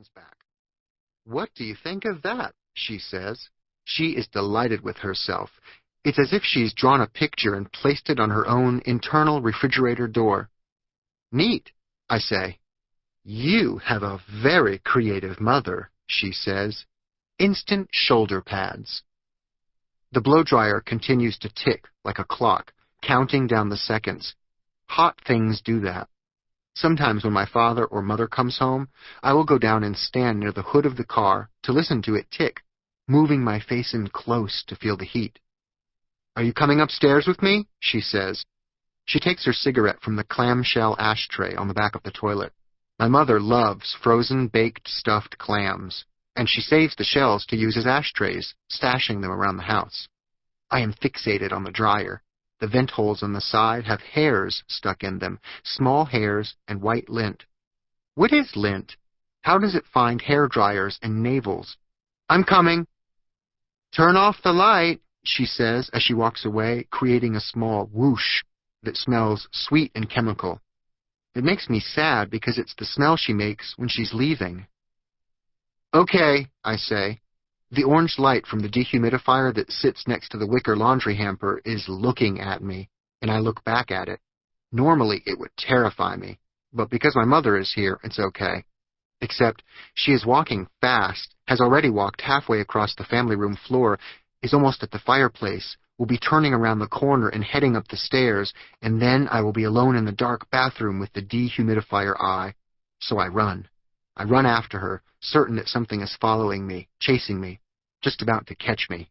back. "What do you think of that?" she says. She is delighted with herself. It's as if she's drawn a picture and placed it on her own internal refrigerator door. "Neat," I say. "You have a very creative mother," she says. Instant shoulder pads. The blow-dryer continues to tick like a clock, counting down the seconds. Hot things do that. Sometimes when my father or mother comes home, I will go down and stand near the hood of the car to listen to it tick, moving my face in close to feel the heat. "Are you coming upstairs with me?" she says. She takes her cigarette from the clamshell ashtray on the back of the toilet. My mother loves frozen baked stuffed clams, and she saves the shells to use as ashtrays, stashing them around the house. I am fixated on the dryer. The vent holes on the side have hairs stuck in them, small hairs and white lint. What is lint? How does it find hair dryers and navels? "I'm coming." "Turn off the light," she says as she walks away, creating a small whoosh that smells sweet and chemical. It makes me sad because it's the smell she makes when she's leaving. "Okay," I say. The orange light from the dehumidifier that sits next to the wicker laundry hamper is looking at me, and I look back at it. Normally it would terrify me, but because my mother is here, it's okay. Except she is walking fast, has already walked halfway across the family room floor, is almost at the fireplace, will be turning around the corner and heading up the stairs, and then I will be alone in the dark bathroom with the dehumidifier eye. So I run. I run after her, certain that something is following me, chasing me, just about to catch me.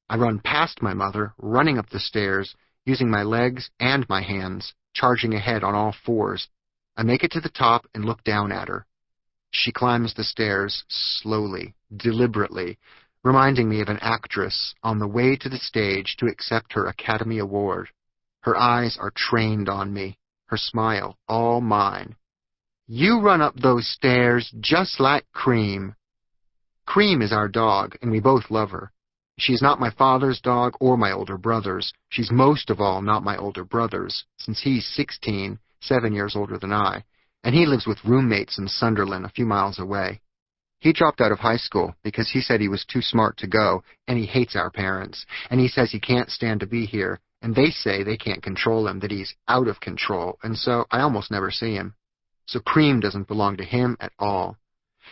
I run past my mother, running up the stairs, using my legs and my hands, charging ahead on all fours. I make it to the top and look down at her. She climbs the stairs slowly, deliberately, reminding me of an actress on the way to the stage to accept her Academy Award. Her eyes are trained on me, her smile all mine. "You run up those stairs just like Cream." Cream is our dog, and we both love her. She is not my father's dog or my older brother's. She's most of all not my older brother's, since he's 16, 7 years older than I, and he lives with roommates in Sunderland a few miles away. He dropped out of high school because he said he was too smart to go, and he hates our parents, and he says he can't stand to be here, and they say they can't control him, that he's out of control, and so I almost never see him. So Cream doesn't belong to him at all.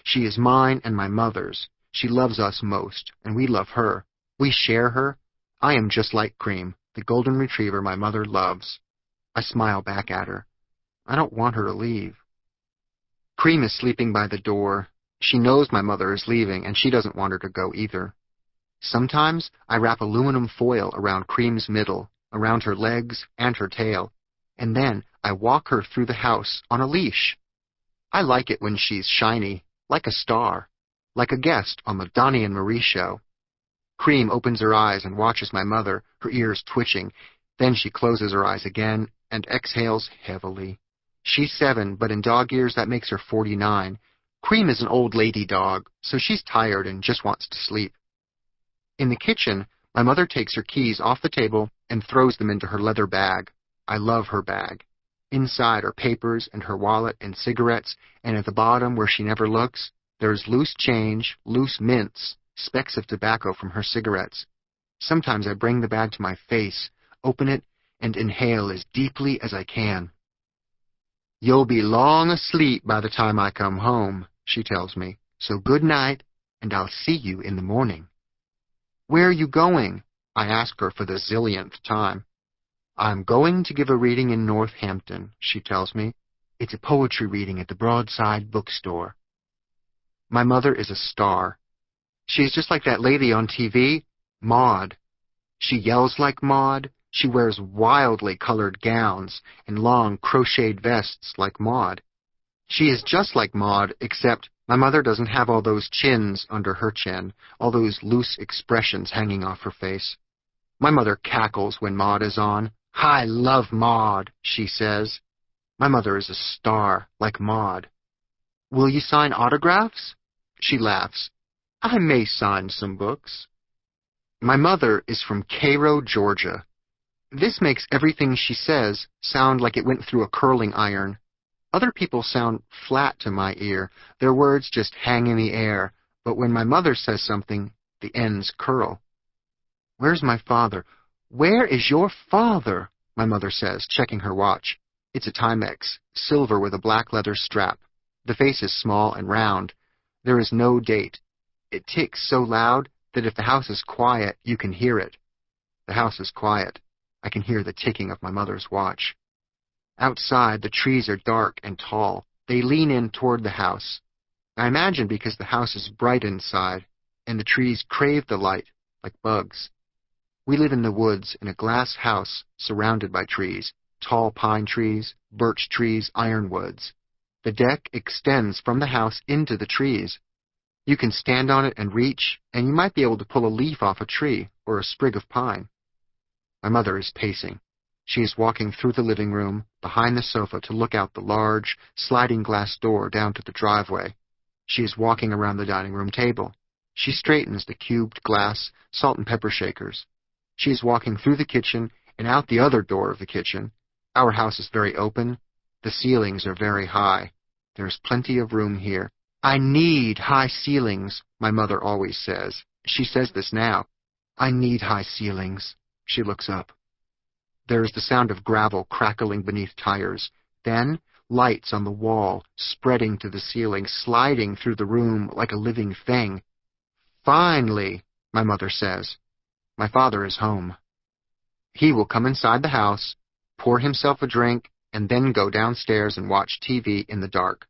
She is mine and my mother's. She loves us most, and we love her. We share her. I am just like Cream, the golden retriever my mother loves. I smile back at her. I don't want her to leave. Cream is sleeping by the door. She knows my mother is leaving, and she doesn't want her to go either. Sometimes I wrap aluminum foil around Cream's middle, around her legs and her tail, and then I walk her through the house on a leash. I like it when she's shiny, like a star, like a guest on the Donnie and Marie show. Cream opens her eyes and watches my mother, her ears twitching. Then she closes her eyes again and exhales heavily. She's 7, but in dog years that makes her 49. Cream is an old lady dog, so she's tired and just wants to sleep. In the kitchen, my mother takes her keys off the table and throws them into her leather bag. I love her bag. Inside are papers and her wallet and cigarettes, and at the bottom, where she never looks, there's loose change, loose mints, specks of tobacco from her cigarettes. Sometimes I bring the bag to my face, open it, and inhale as deeply as I can. "You'll be long asleep by the time I come home," she tells me, "so good night, and I'll see you in the morning." "Where are you going?" I ask her for the zillionth time. "I'm going to give a reading in Northampton," she tells me. "It's a poetry reading at the Broadside bookstore." My mother is a star. She's just like that lady on TV, Maud. She yells like Maud. She wears wildly colored gowns and long crocheted vests like Maud. She is just like Maud, except my mother doesn't have all those chins under her chin, all those loose expressions hanging off her face. My mother cackles when Maud is on. "I love Maud," she says. My mother is a star, like Maud. "Will you sign autographs?" She laughs. "I may sign some books." My mother is from Cairo, Georgia. This makes everything she says sound like it went through a curling iron. Other people sound flat to my ear. Their words just hang in the air, but when my mother says something, the ends curl. "Where's my father? Where is your father?" my mother says, checking her watch. It's a Timex, silver with a black leather strap. The face is small and round. There is no date. It ticks so loud that if the house is quiet, you can hear it. The house is quiet. I can hear the ticking of my mother's watch. Outside, the trees are dark and tall. They lean in toward the house. I imagine because the house is bright inside, and the trees crave the light, like bugs. We live in the woods in a glass house surrounded by trees, tall pine trees, birch trees, ironwoods. The deck extends from the house into the trees. You can stand on it and reach, and you might be able to pull a leaf off a tree or a sprig of pine. My mother is pacing. She is walking through the living room, behind the sofa, to look out the large, sliding glass door down to the driveway. She is walking around the dining room table. She straightens the cubed glass salt and pepper shakers. She is walking through the kitchen and out the other door of the kitchen. Our house is very open. The ceilings are very high. There is plenty of room here. "I need high ceilings," my mother always says. She says this now. "I need high ceilings." She looks up. There is the sound of gravel crackling beneath tires. Then, lights on the wall, spreading to the ceiling, sliding through the room like a living thing. "Finally," my mother says. My father is home. He will come inside the house, pour himself a drink, and then go downstairs and watch TV in the dark.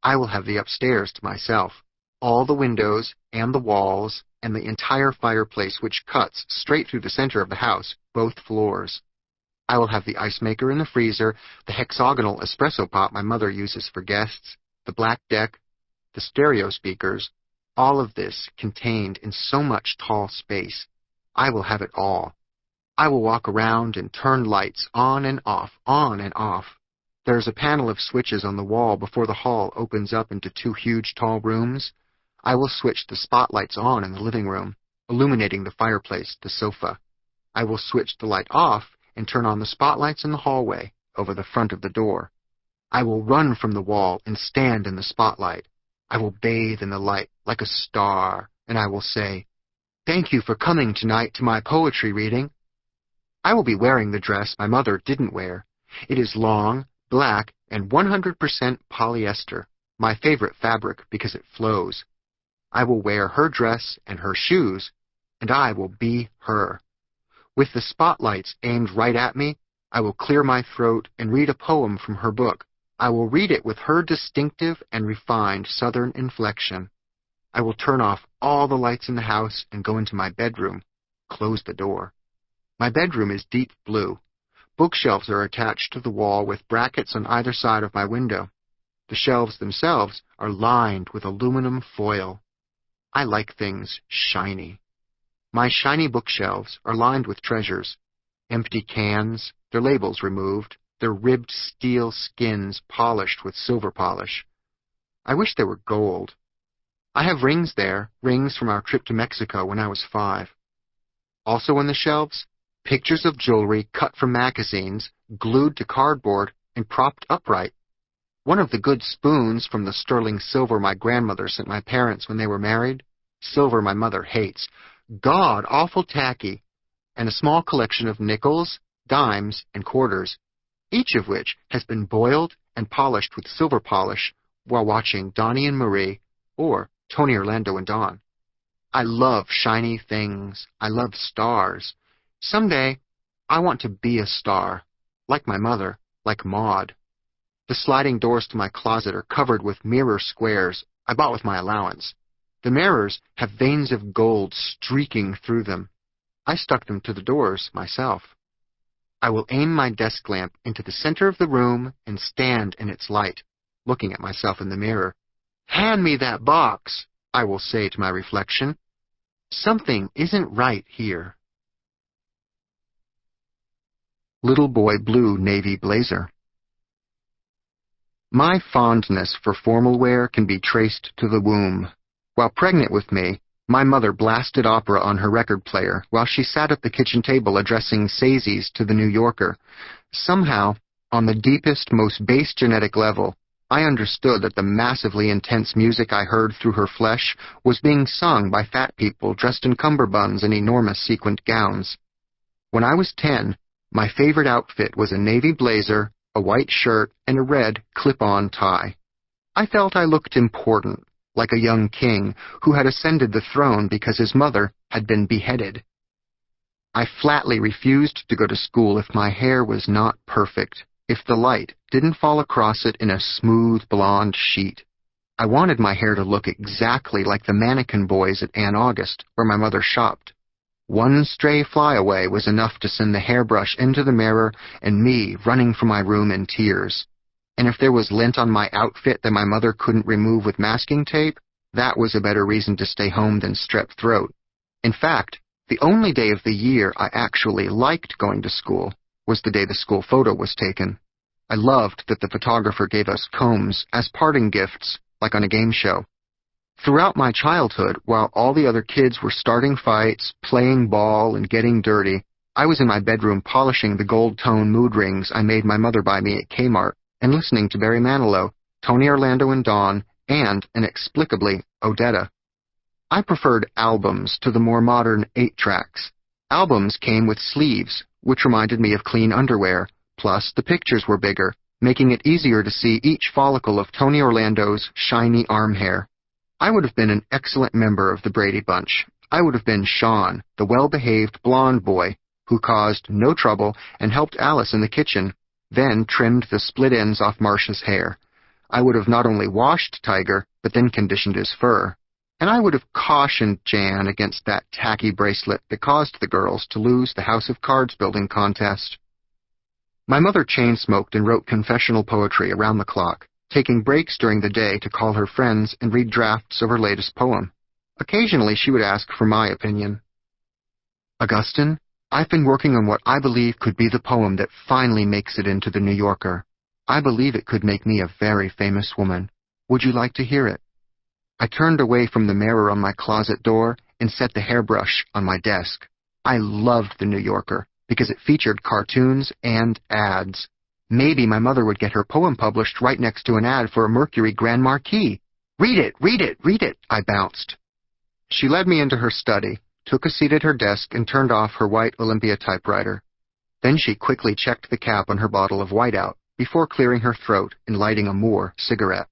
I will have the upstairs to myself, all the windows and the walls and the entire fireplace which cuts straight through the center of the house, both floors. I will have the ice maker in the freezer, the hexagonal espresso pot my mother uses for guests, the black deck, the stereo speakers, all of this contained in so much tall space. I will have it all. I will walk around and turn lights on and off, on and off. There is a panel of switches on the wall before the hall opens up into two huge tall rooms. I will switch the spotlights on in the living room, illuminating the fireplace, the sofa. I will switch the light off and turn on the spotlights in the hallway, over the front of the door. I will run from the wall and stand in the spotlight. I will bathe in the light like a star, and I will say, "Thank you for coming tonight to my poetry reading." I will be wearing the dress my mother didn't wear. It is long, black, and 100% polyester, my favorite fabric because it flows. I will wear her dress and her shoes, and I will be her. With the spotlights aimed right at me, I will clear my throat and read a poem from her book. I will read it with her distinctive and refined Southern inflection. I will turn off all the lights in the house and go into my bedroom, close the door. My bedroom is deep blue. Bookshelves are attached to the wall with brackets on either side of my window. The shelves themselves are lined with aluminum foil. I like things shiny. My shiny bookshelves are lined with treasures. Empty cans, their labels removed, their ribbed steel skins polished with silver polish. I wish they were gold. I have rings there, rings from our trip to Mexico when I was 5. Also on the shelves, pictures of jewelry cut from magazines, glued to cardboard, and propped upright. One of the good spoons from the sterling silver my grandmother sent my parents when they were married, silver my mother hates, God awful tacky, and a small collection of nickels, dimes, and quarters, each of which has been boiled and polished with silver polish while watching Donnie and Marie or Tony, Orlando, and Dawn. I love shiny things. I love stars. Someday, I want to be a star, like my mother, like Maud. The sliding doors to my closet are covered with mirror squares I bought with my allowance. The mirrors have veins of gold streaking through them. I stuck them to the doors myself. I will aim my desk lamp into the center of the room and stand in its light, looking at myself in the mirror. "Hand me that box," I will say to my reflection. "Something isn't right here." Little Boy Blue Navy Blazer. My fondness for formal wear can be traced to the womb. While pregnant with me, my mother blasted opera on her record player while she sat at the kitchen table addressing Saisies to the New Yorker. Somehow, On the deepest, most base genetic level, I understood that the massively intense music I heard through her flesh was being sung by fat people dressed in cummerbunds and enormous sequined gowns. When I was 10, my favorite outfit was a navy blazer, a white shirt, and a red clip-on tie. I felt I looked important, like a young king who had ascended the throne because his mother had been beheaded. I flatly refused to go to school if my hair was not perfect, if the light didn't fall across it in a smooth blonde sheet. I wanted my hair to look exactly like the mannequin boys at Anne August, where my mother shopped. One stray flyaway was enough to send the hairbrush into the mirror and me running from my room in tears. And if there was lint on my outfit that my mother couldn't remove with masking tape, that was a better reason to stay home than strep throat. In fact, the only day of the year I actually liked going to school was the day the school photo was taken. I loved that the photographer gave us combs as parting gifts, like on a game show. Throughout my childhood, while all the other kids were starting fights, playing ball, and getting dirty, I was in my bedroom polishing the gold-tone mood rings I made my mother buy me at Kmart and listening to Barry Manilow, Tony Orlando and Dawn, and, inexplicably, Odetta. I preferred albums to the more modern 8-tracks. Albums came with sleeves, which reminded me of clean underwear, plus the pictures were bigger, making it easier to see each follicle of Tony Orlando's shiny arm hair. I would have been an excellent member of the Brady Bunch. I would have been Sean, the well-behaved blonde boy who caused no trouble and helped Alice in the kitchen, then trimmed the split ends off Marcia's hair. I would have not only washed Tiger, but then conditioned his fur. And I would have cautioned Jan against that tacky bracelet that caused the girls to lose the House of Cards building contest. My mother chain-smoked and wrote confessional poetry around the clock, taking breaks during the day to call her friends and read drafts of her latest poem. Occasionally she would ask for my opinion. Augustine, I've been working on what I believe could be the poem that finally makes it into the New Yorker. I believe it could make me a very famous woman. Would you like to hear it? I turned away from the mirror on my closet door and set the hairbrush on my desk. I loved the New Yorker because it featured cartoons and ads. Maybe my mother would get her poem published right next to an ad for a Mercury Grand Marquis. Read it, read it, read it, I bounced. She led me into her study, took a seat at her desk, and turned off her white Olympia typewriter. Then she quickly checked the cap on her bottle of whiteout before clearing her throat and lighting a Moore cigarette.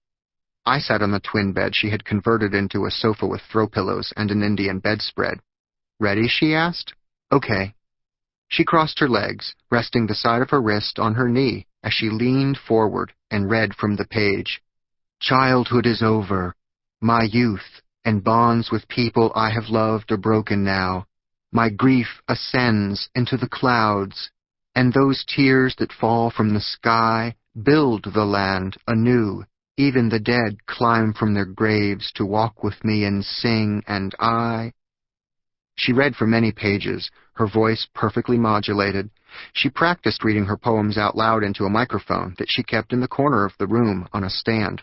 I sat on the twin bed she had converted into a sofa with throw pillows and an Indian bedspread. Ready, she asked. Okay. She crossed her legs, resting the side of her wrist on her knee as she leaned forward and read from the page. Childhood is over. My youth and bonds with people I have loved are broken now. My grief ascends into the clouds, and those tears that fall from the sky build the land anew. Even the dead climb from their graves to walk with me and sing, and I... She read for many pages, her voice perfectly modulated. She practiced reading her poems out loud into a microphone that she kept in the corner of the room on a stand.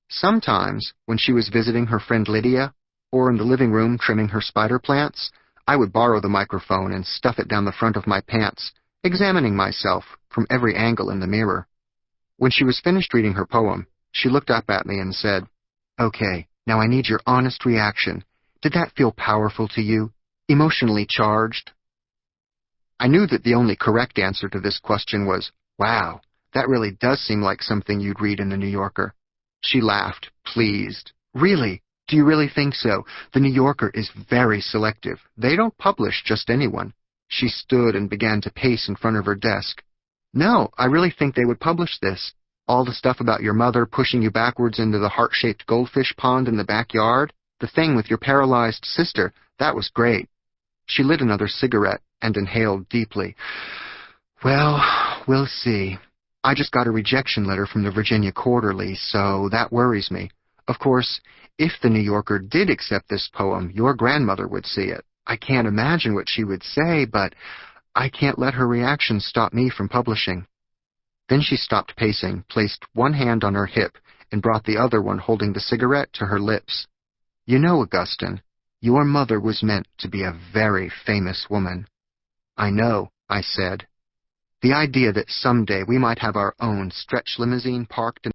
Sometimes, when she was visiting her friend Lydia, or in the living room trimming her spider plants, I would borrow the microphone and stuff it down the front of my pants, examining myself from every angle in the mirror. When she was finished reading her poem, she looked up at me and said, Okay, now I need your honest reaction. Did that feel powerful to you? Emotionally charged? I knew that the only correct answer to this question was, Wow, that really does seem like something you'd read in the New Yorker. She laughed, pleased. Really? Do you really think so? The New Yorker is very selective. They don't publish just anyone. She stood and began to pace in front of her desk. No, I really think they would publish this. All the stuff about your mother pushing you backwards into the heart-shaped goldfish pond in the backyard, the thing with your paralyzed sister, that was great. She lit another cigarette and inhaled deeply. Well, we'll see. I just got a rejection letter from the Virginia Quarterly, so that worries me. Of course, if the New Yorker did accept this poem, your grandmother would see it. I can't imagine what she would say, but I can't let her reaction stop me from publishing. Then she stopped pacing, placed one hand on her hip, and brought the other one holding the cigarette to her lips. You know, Augustine, your mother was meant to be a very famous woman. I know, I said. The idea that someday we might have our own stretch limousine parked in